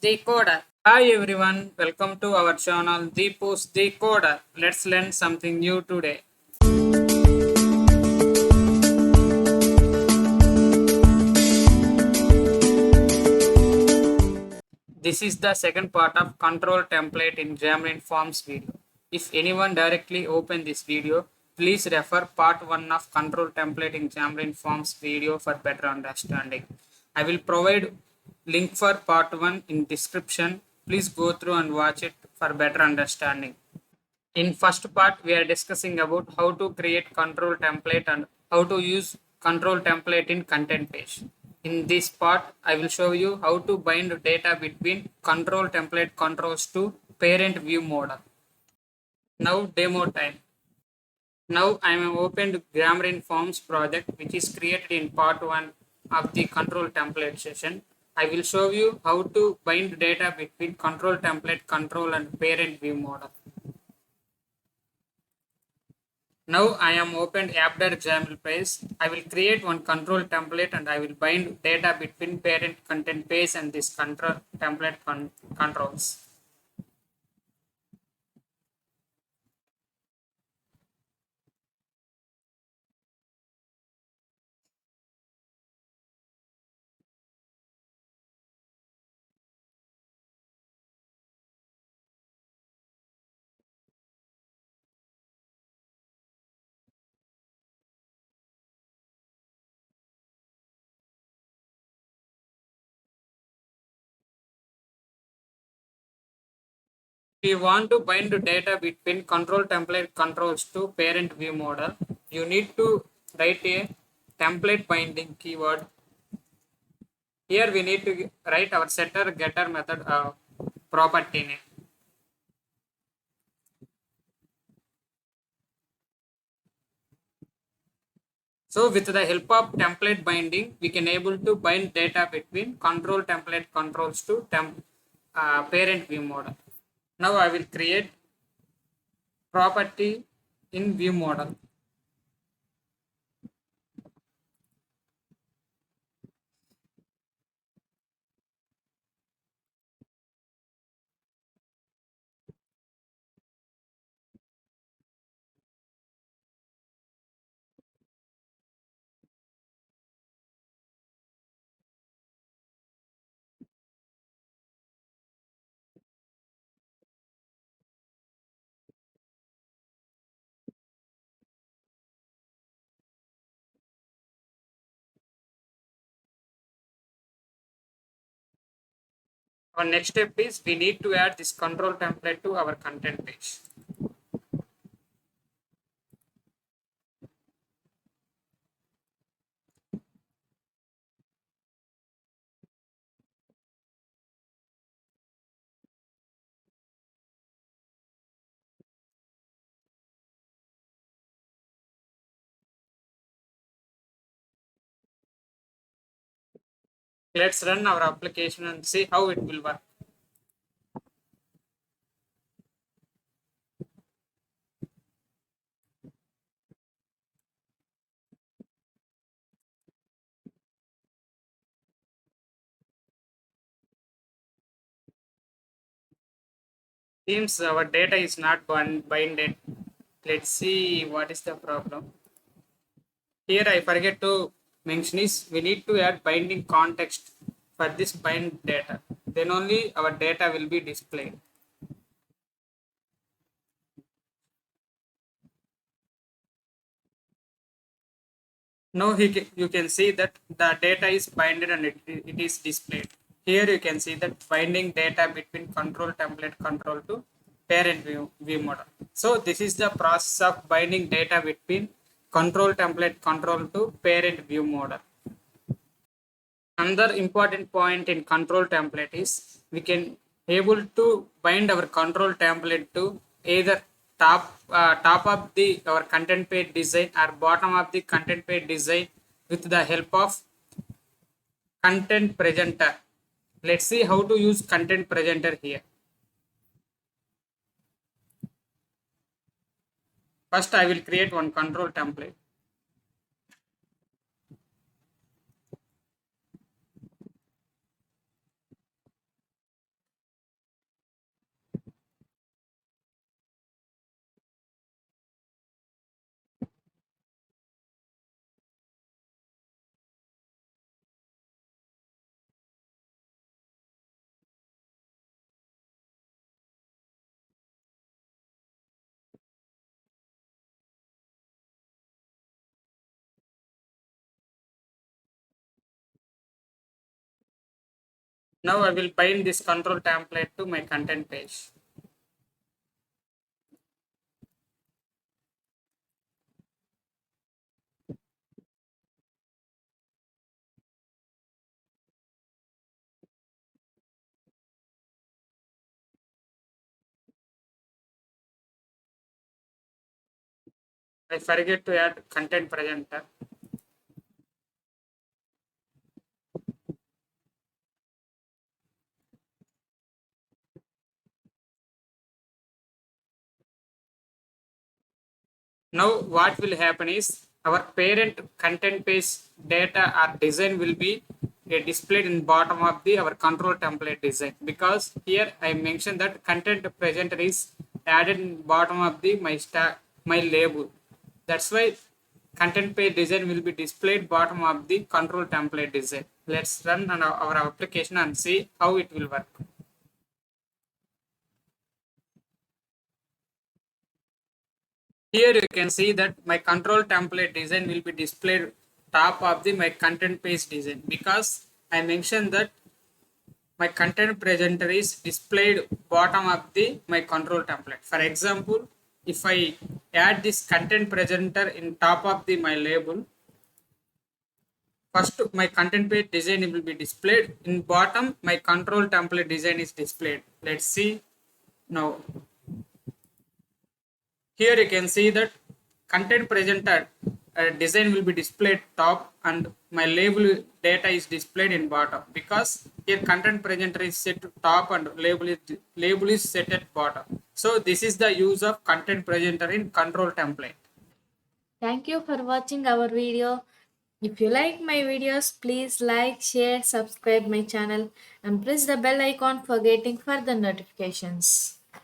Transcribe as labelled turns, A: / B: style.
A: Decoder. Hi everyone, welcome to our channel Deepu's Decoder. Let's learn something new today. This is the second part of control template in Xamarin Forms video. If anyone directly open this video, please refer part 1 of control template in Xamarin Forms video for better understanding. I will provide link for part 1 in description. Please go through and watch it for better understanding. In first part, we are discussing about how to create control template and how to use control template in content page. In this part, I will show you how to bind data between control template controls to parent view model. Now demo time. Now I am opened Xamarin Forms project which is created in part 1 of the control template session. I will show you how to bind data between control template control and parent view model. Now I am opened app.xaml page. I will create one control template and I will bind data between parent content page and this control template controls. If you want to bind data between control template controls to parent view model, you need to write a template binding keyword. Here we need to write our setter getter method property name. So with the help of template binding, we can able to bind data between control template controls to parent view model. Now I will create property in view model. Our next step is we need to add this control template to our content page. Let's run our application and see how it will work. Seems our data is not binded. Let's see what is the problem. Here I forget to mention is we need to add binding context for this bind data. Then only our data will be displayed. Now you can see that the data is binded and it is displayed. Here you can see that binding data between control template control to parent view model. So this is the process of binding data between control template control to parent view model. Another important point in control template is we can able to bind our control template to either top of the our content page design or bottom of the content page design with the help of content presenter. Let's see how to use content presenter here. First I will create one control template. Now I will bind this control template to my content page. I forget to add content presenter. Now what will happen is our parent content page data or design will be displayed in bottom of the our control template design, because here I mentioned that content presenter is added in bottom of the my label. That's why content page design will be displayed bottom of the control template design. Let's run on our application and see how it will work. Here you can see that my control template design will be displayed top of the my content page design, because I mentioned that my content presenter is displayed bottom of the my control template. For example, if I add this content presenter in top of the my label, first my content page design will be displayed in bottom, my control template design is displayed. Let's see now. Here you can see that content presenter design will be displayed top and my label data is displayed in bottom, because here content presenter is set to top and label is set at bottom. So this is the use of content presenter in control template.
B: Thank you for watching our video. If you like my videos, please like, share, subscribe my channel and press the bell icon for getting further notifications.